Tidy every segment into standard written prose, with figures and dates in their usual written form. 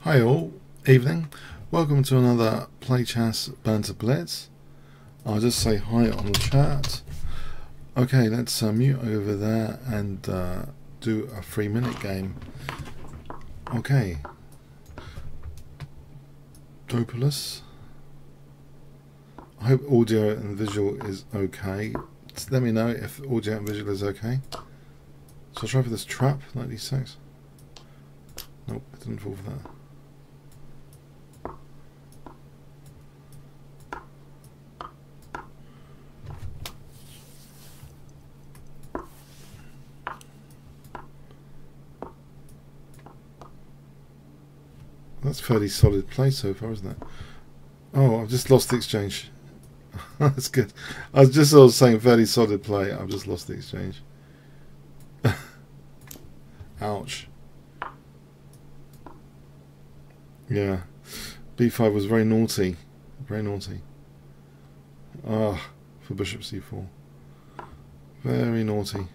Hi all, evening. Welcome to another PlayChess Banter Blitz. I'll just say hi on the chat. Okay, let's mute over there and do a 3-minute game. Okay. Dopolus. I hope audio and visual is okay. Just let me know if audio and visual is okay. So I'll try for this trap, 96. Nope, it didn't fall for that. That's fairly solid play so far, isn't it? Oh, I've just lost the exchange. That's good. I was saying fairly solid play. I've just lost the exchange. Ouch. Yeah. B5 was very naughty. Very naughty. Ah, for bishop c4. Very naughty.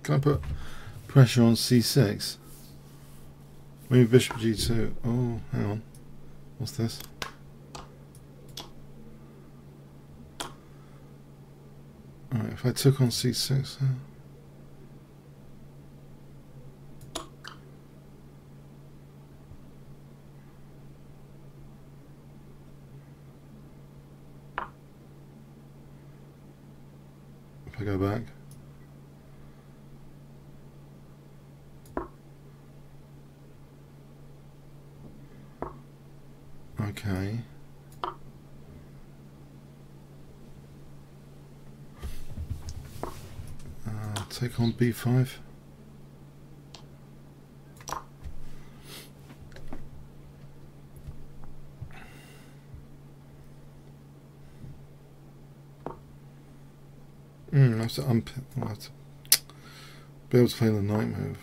Can I put pressure on c6? Move bishop g2. Oh, hang on. What's this? Alright, if I took on c6... if I go back... Okay. Take on b5. I have to be able to play the knight move.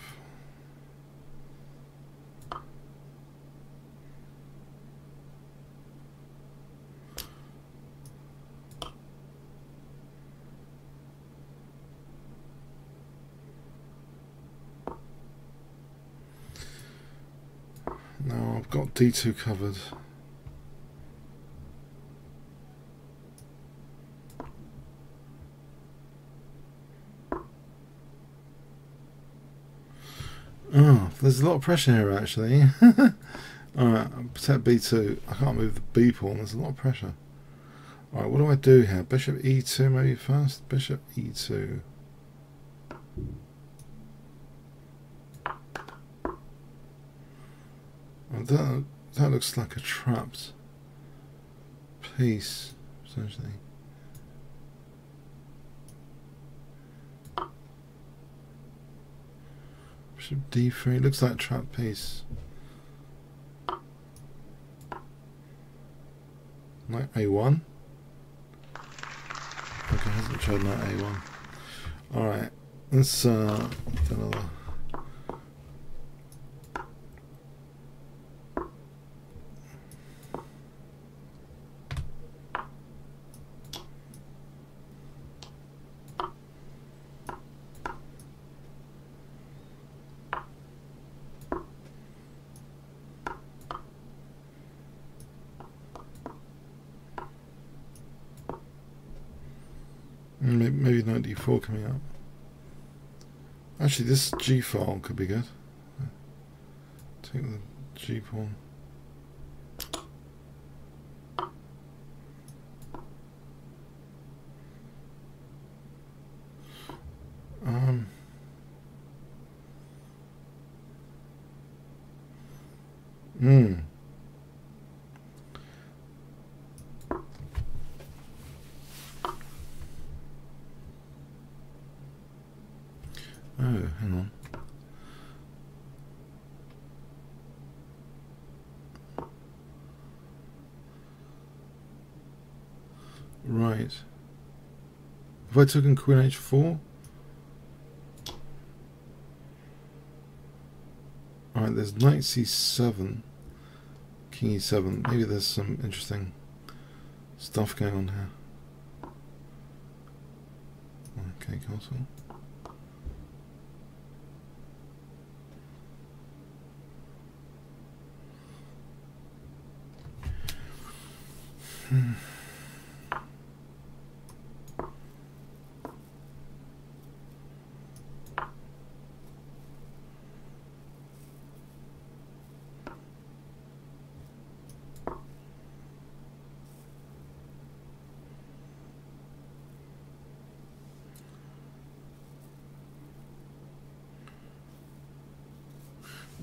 Now I've got d2 covered. Oh, there's a lot of pressure here actually. Alright, protect b2. I can't move the b pawn, there's a lot of pressure. Alright, what do I do here? Bishop e2 maybe first? Bishop e2. That looks like a trapped piece, essentially. Bishop d3 looks like a trapped piece. Knight a1. Okay, hasn't tried knight a1. Alright, let's do another. Maybe knight d4 coming up. Actually, this g file could be good. Take the g pawn. Oh, hang on. Right. If I took in queen h4, Alright, there's knight c7, king e7. Maybe there's some interesting stuff going on here. Okay, castle.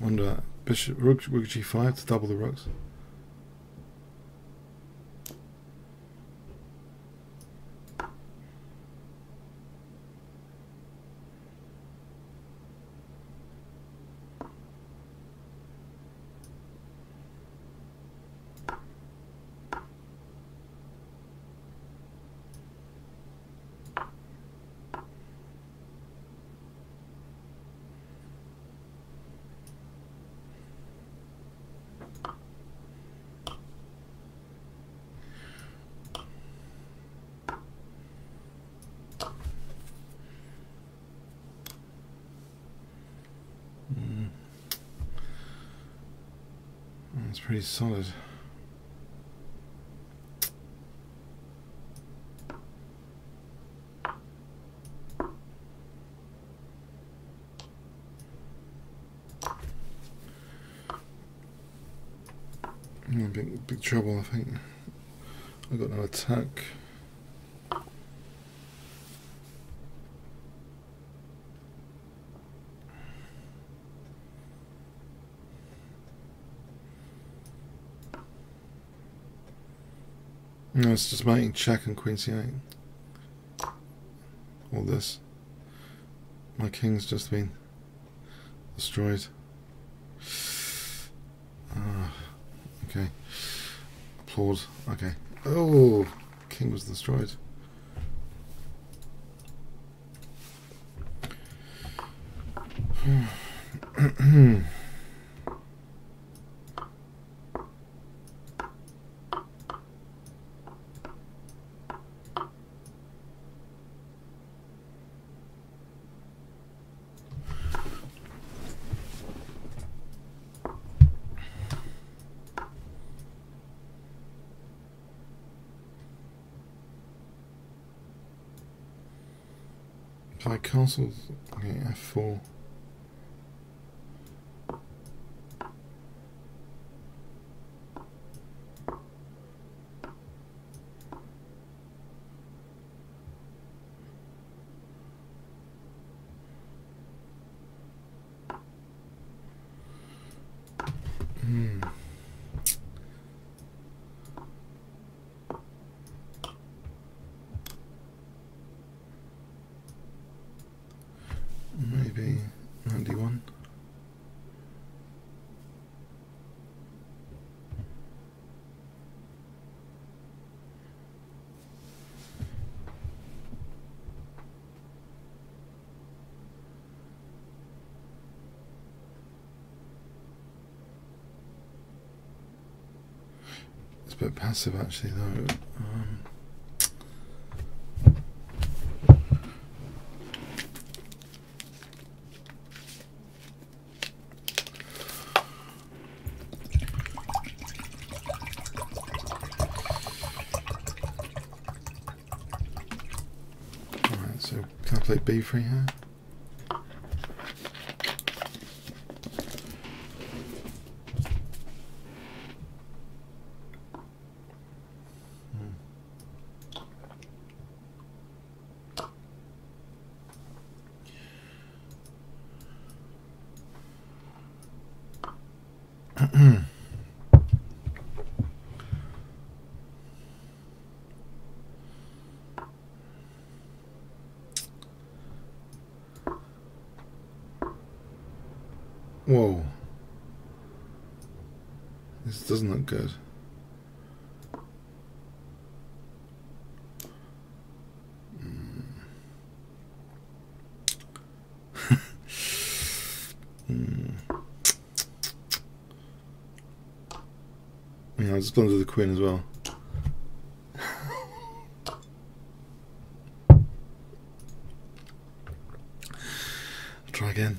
Wonder bishop rook g5 to double the rooks. That's pretty solid. Big trouble, I think. I got no attack. No, it's just mating check and queen c8. All this. My king's just been destroyed. Okay. Applaud. Okay. Oh, king was destroyed. Play castles. Okay, f4. Maybe 91. It's a bit passive actually though. So can I play b3 here? Whoa. This doesn't look good. it's gone to the queen as well. Try again.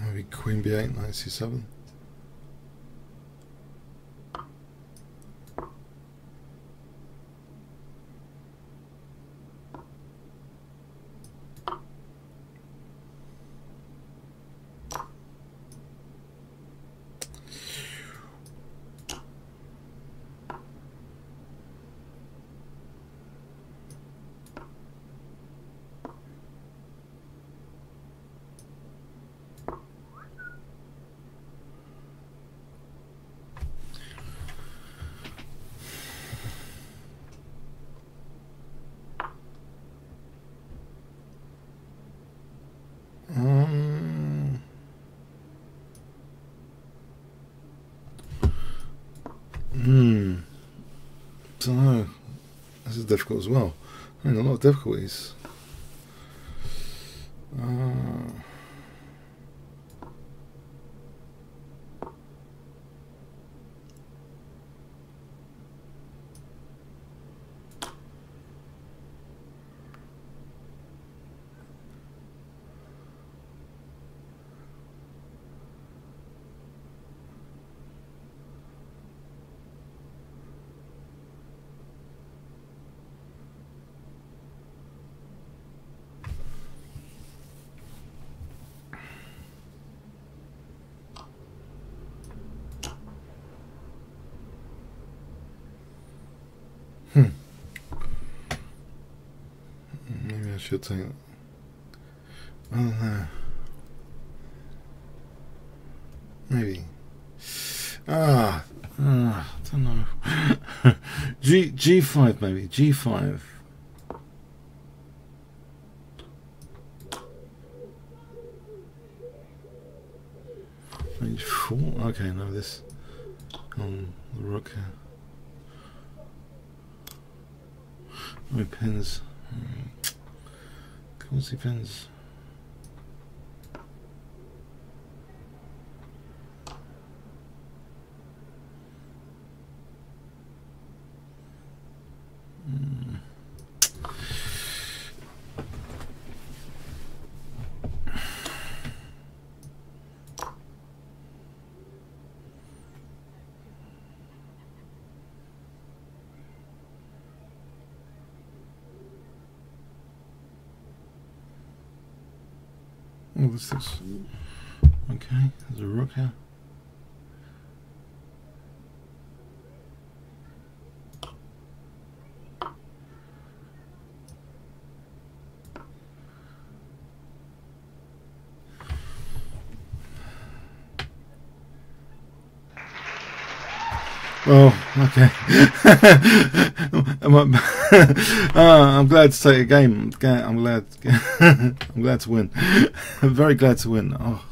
Maybe queen b8, knight c7. So no, this is difficult as well. I mean, a lot of difficulties. Maybe I should take it. I don't know. Maybe. I don't know. G5 maybe. G5. H4. Okay, no, this on the rook here. My pins. Cozy pins. Oh, what's this? Okay, there's a rook here. Oh, okay. I'm glad to take a game. I'm glad. I'm glad to win. I'm very glad to win. Oh,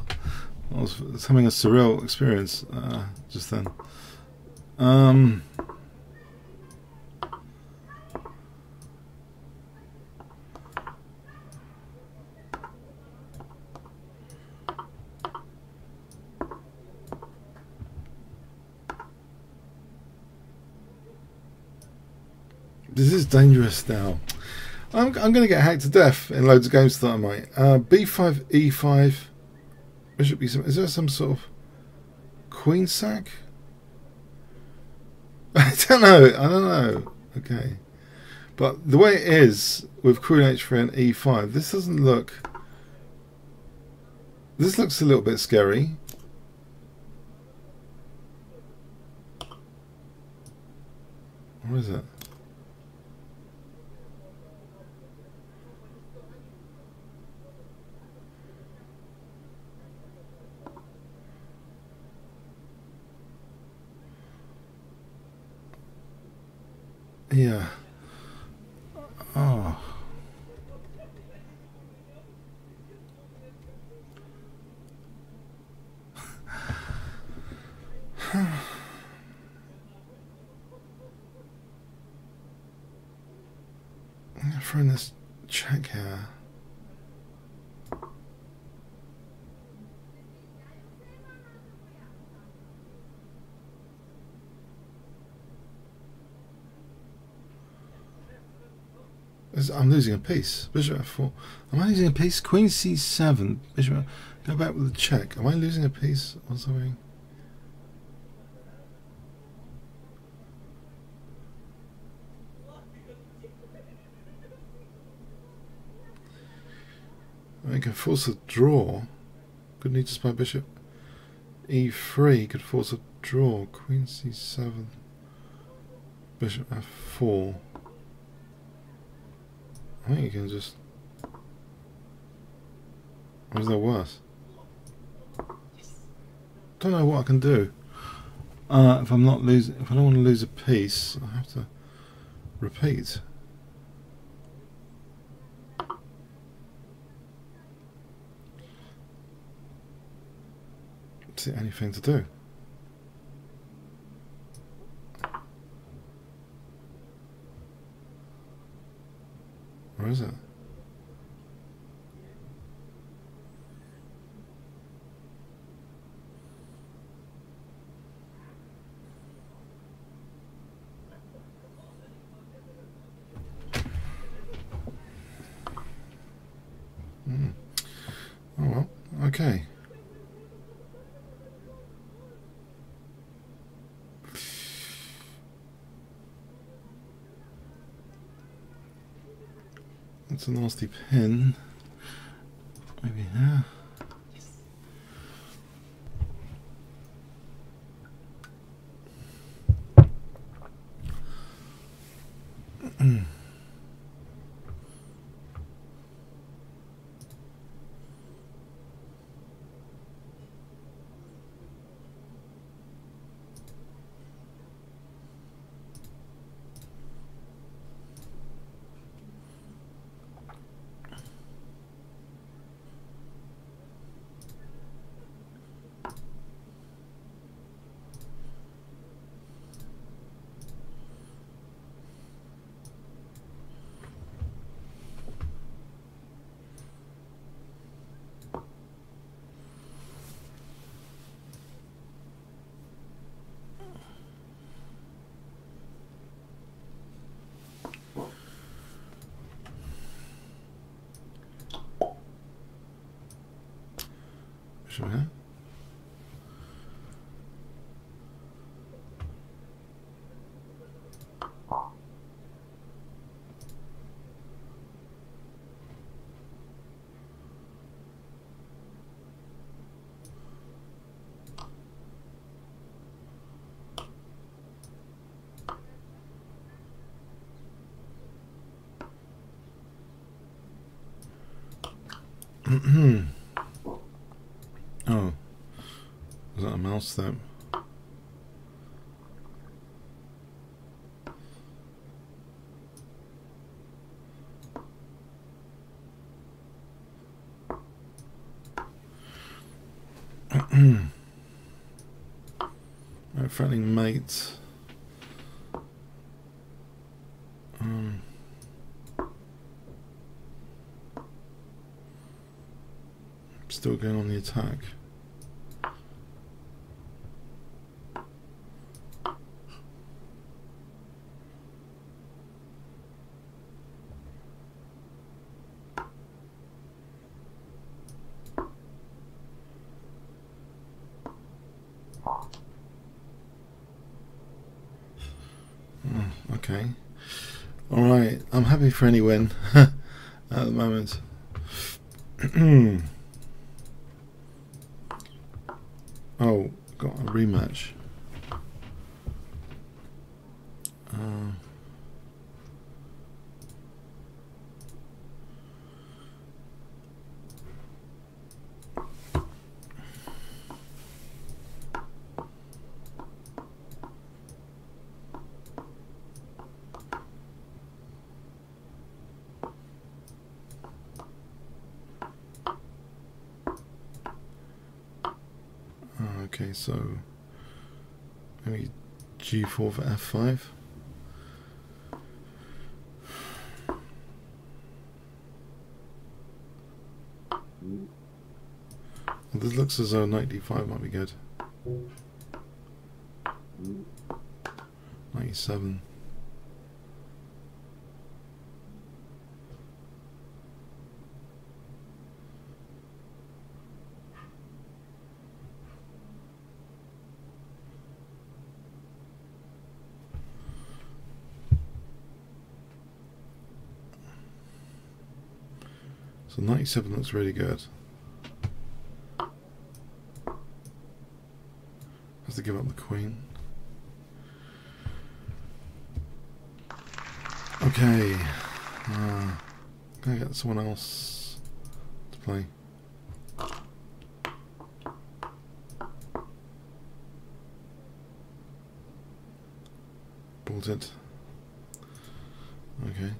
I was having a surreal experience just then. This is dangerous now. I'm going to get hacked to death in loads of games that I might. B5, E5, Bishop B7. Is there some sort of queen sack? I don't know. Okay. But the way it is with Queen H3 and E5, this doesn't look... This looks a little bit scary. What is it? Yeah. Oh. I'm throwing this check here. I'm losing a piece. Bishop F4. Am I losing a piece? Queen C7. Bishop. Go back with the check. Am I losing a piece or something? I can force a draw. Could need to spy bishop. E3 could force a draw. Queen C7. Bishop F4. I think you can just... Or is there worse? Don't know what I can do. If I'm not losing, if I don't want to lose a piece, I have to repeat. Is there anything to do? Where is it? Oh well, okay. That's a nasty pin. Maybe here. Sure. Oh, is that a mouse step? Right, threatening mate. Still going on the attack. Okay. Alright, I'm happy for any win at the moment. Oh, got a rematch. Okay, so maybe G4 for F5. Well, this looks as though knight D5 might be good. 97. So 97 looks really good. Has to give up the queen. Okay, gonna get someone else to play. Bolted. Okay.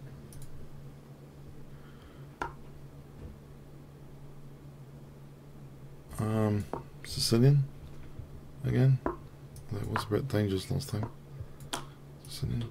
Sicilian again. That was a bit dangerous last time. Sicilian.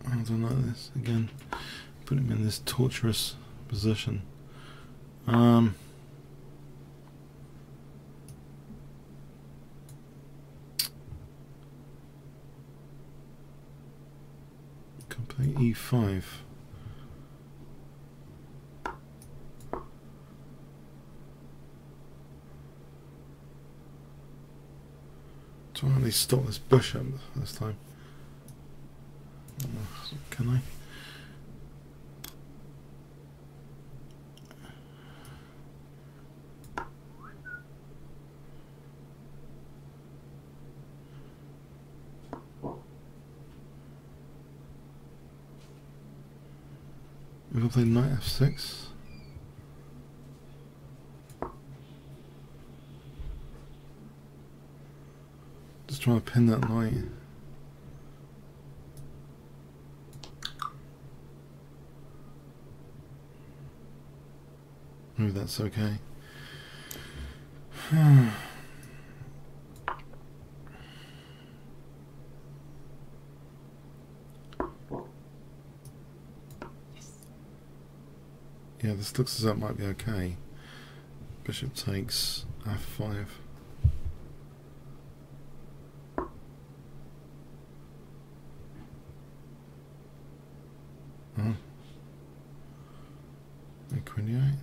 I don't like this again. Put him in this torturous position. Complete E5. Do I at least stop this bishop this time? Can I? If I play knight f6, just trying to pin that knight. Maybe that's okay. Yeah, this looks as though it might be okay. Bishop takes f5. Queen e8.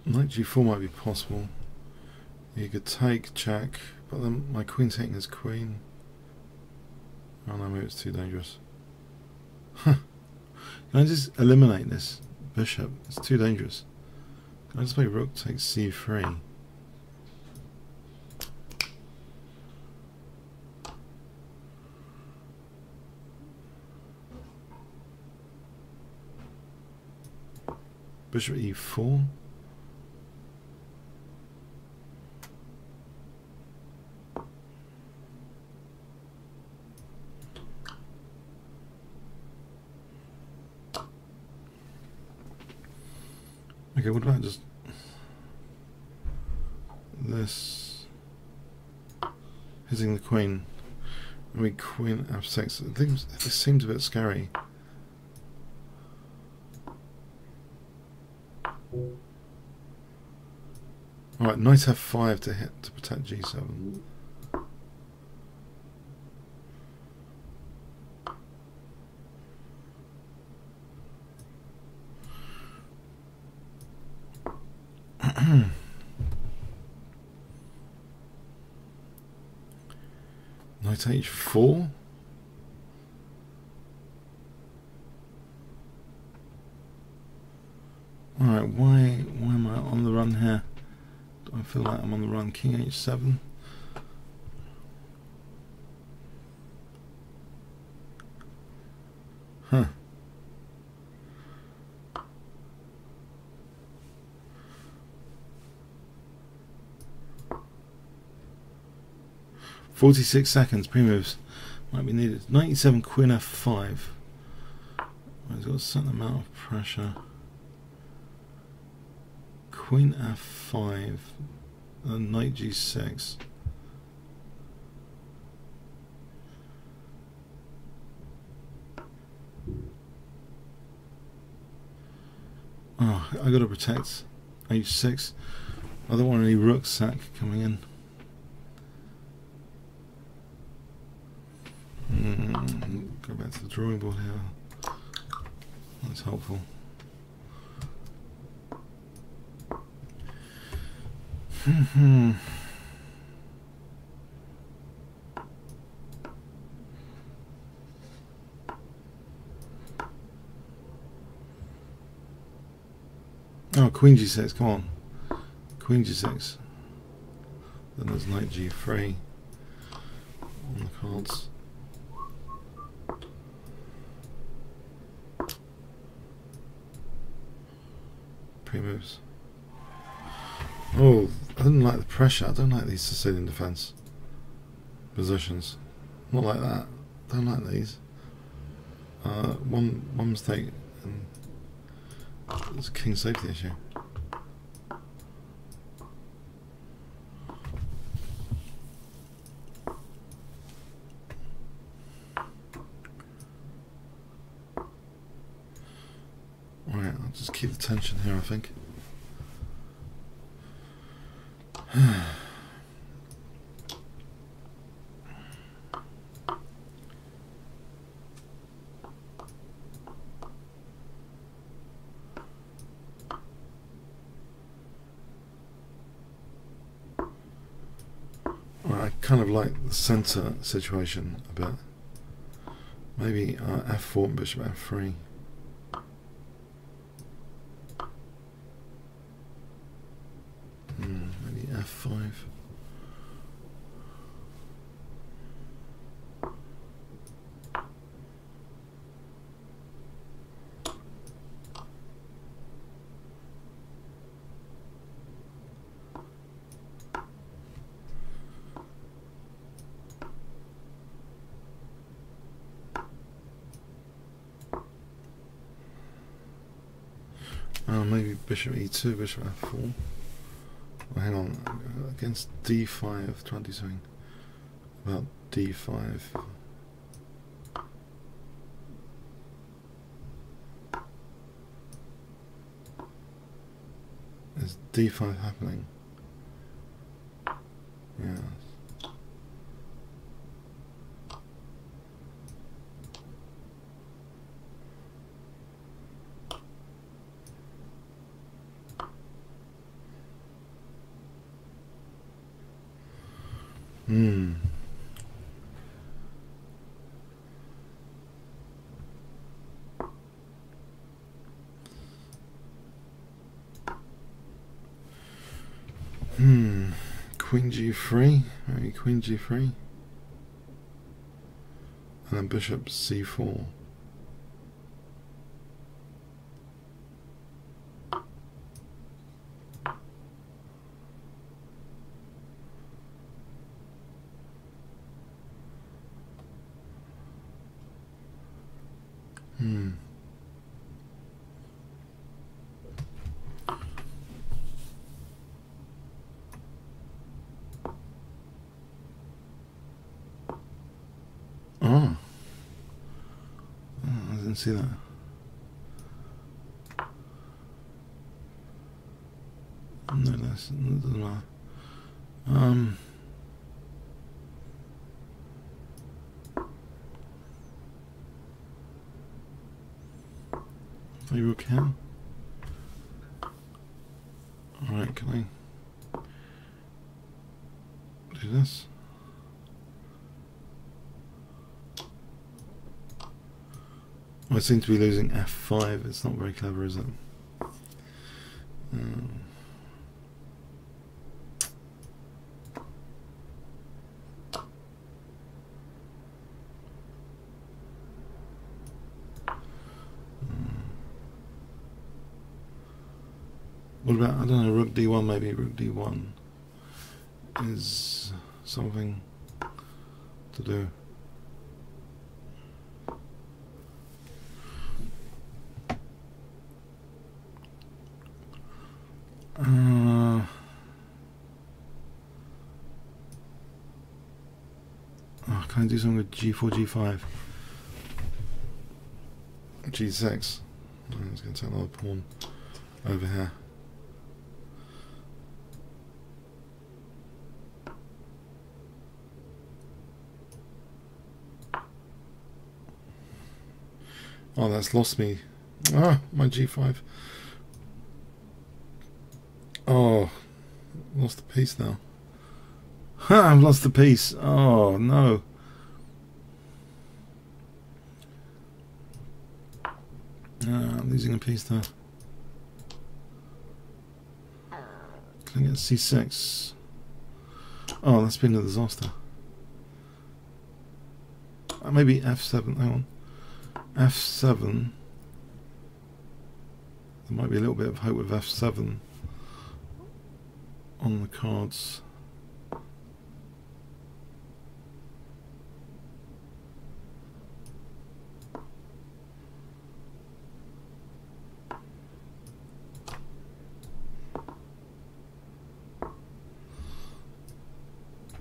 Knight g4 might be possible. You could take check, but then my queen's taking his queen. Oh no, maybe it's too dangerous. Can I just eliminate this bishop? It's too dangerous. Can I just play rook takes c3? Bishop e4. Okay, what about just this hitting the queen? I mean, queen f6. This seems a bit scary. Alright, knight f5 to hit to protect g7. Knight h4. Alright, why am I on the run here? Do I feel like I'm on the run? King h7. Huh. "46 seconds, pre-moves might be needed." 97, queen f5. He's got a certain amount of pressure. Queen f5 and knight g6. Oh, I gotta protect h6. I don't want any rook sack coming in. Go back to the drawing board here. That's helpful. Oh, queen g6, come on. Queen g6. Then there's knight g3 on the cards. Pre-moves. Oh, I didn't like the pressure. I don't like these Sicilian defence positions. Not like that. Don't like these. One mistake and it's a king safety issue. Alright, I'll just keep the tension here, I think. I kind of like the centre situation a bit. Maybe f4 bishop f3. Maybe f5. Maybe bishop e2, bishop f4. Oh, hang on, against d5, trying to do something about d5. Is d5 happening? Yeah. Queen g3, maybe queen g3, and then bishop c4. didn't see that. No, that doesn't matter. Play rook here. Alright, can I do this? I seem to be losing f5. It's not very clever, is it? What about, I don't know, rook d1 maybe? Rook d1 is something to do. Can I do something with g4, g5? g6. I'm just going to take another pawn over here. Oh, that's lost me. Ah, my g5. Oh, lost the piece now. Ha, I've lost the piece. Oh, no. I'm losing a piece there. Can I get c6? Oh, that's been a disaster. Maybe f7. Hang on. f7. There might be a little bit of hope with f7 on the cards.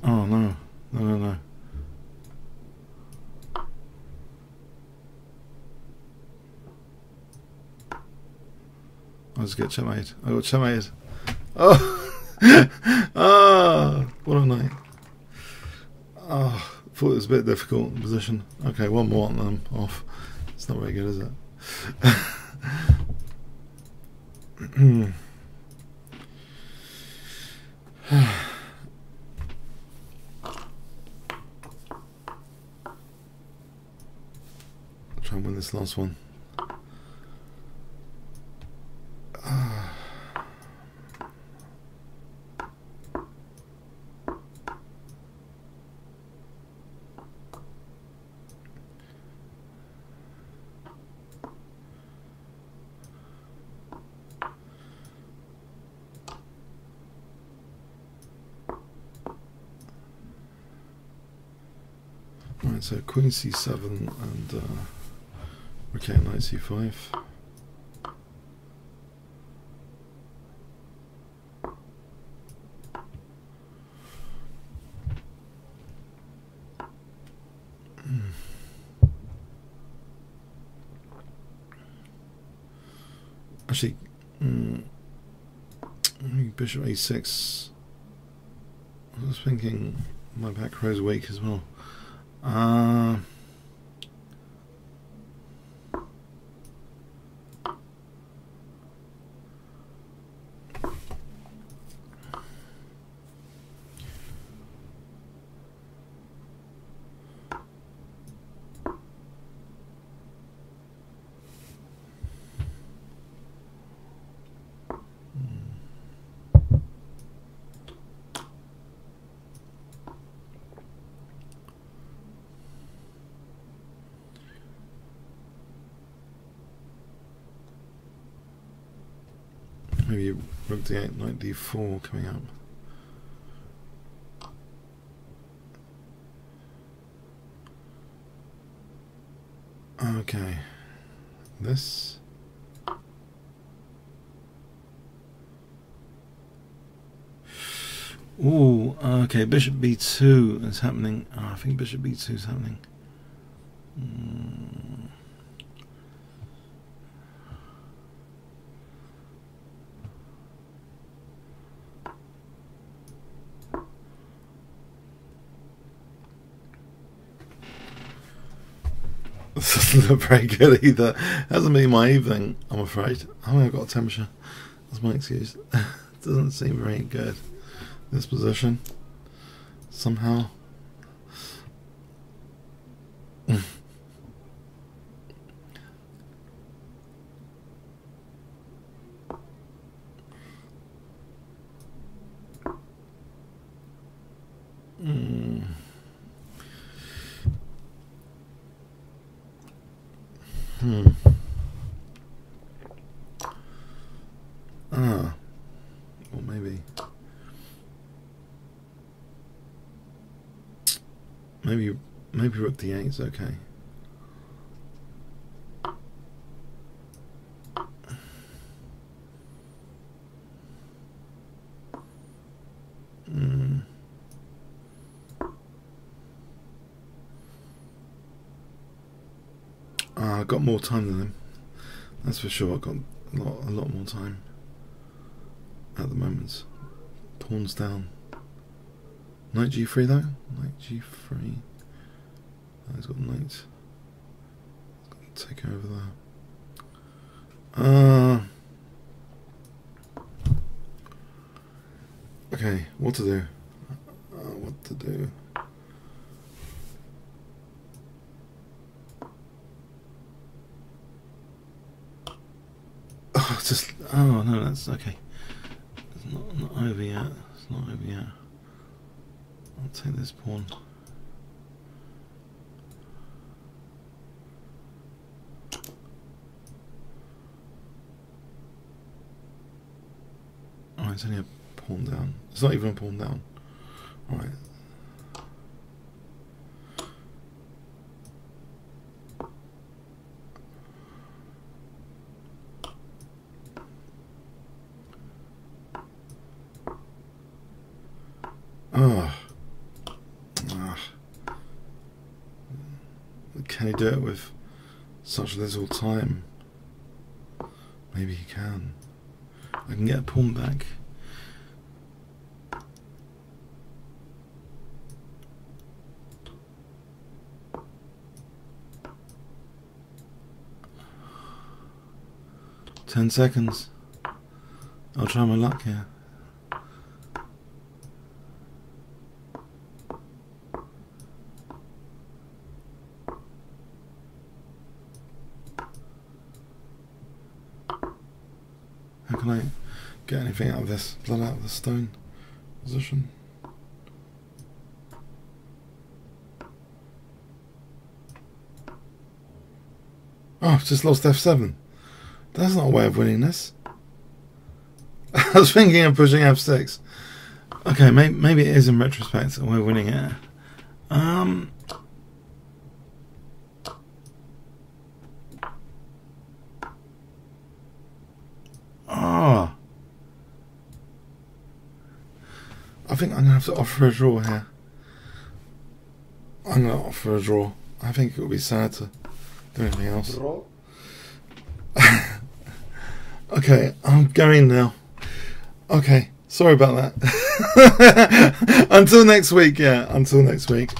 Oh no, no. I'll just get checkmated. I got checkmated. Oh, oh, what a night. Oh, thought it was a bit difficult position. Okay, one more and I'm off. It's not very good, is it? Try and win this last one. Right, so Queen c7 and okay, knight c5. Actually, bishop a6. I was thinking my back row is weak as well. Maybe rook d8, knight d4 coming up. Okay, this. Ooh, okay, bishop b2 is happening. Oh, I think bishop b2 is happening. This doesn't look very good either. Hasn't been my evening, I'm afraid. Oh, I've got a temperature. That's my excuse. Doesn't seem very good, this position. Somehow. Or maybe rook d8 is okay. I've got more time than him. That's for sure. I've got a lot more time at the moment. Pawns down. Knight g3 though. Knight g3. Oh, he's got knight. He's got to take over there. Okay, what to do? What to do? Oh, it's just. Oh no, that's okay. It's not over yet. It's not over yet. I'll take this pawn. Oh, it's only a pawn down. It's not even a pawn down. All right. Can he do it with such little time? Maybe he can. I can get a pawn back. Ten seconds. I'll try my luck here. How can I get anything out of this? Blood out of the stone position. Oh, I've just lost f7. That's not a way of winning this. I was thinking of pushing f6. Okay, maybe it is in retrospect a way of winning it. I think I'm going to have to offer a draw here. I'm going to offer a draw. I think it would be sad to do anything else. Draw? Okay, I'm going now. Okay, sorry about that. Until next week, yeah. Until next week.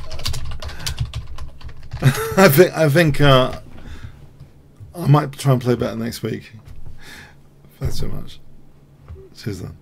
I think I might try and play better next week. Thanks so much. Cheers then.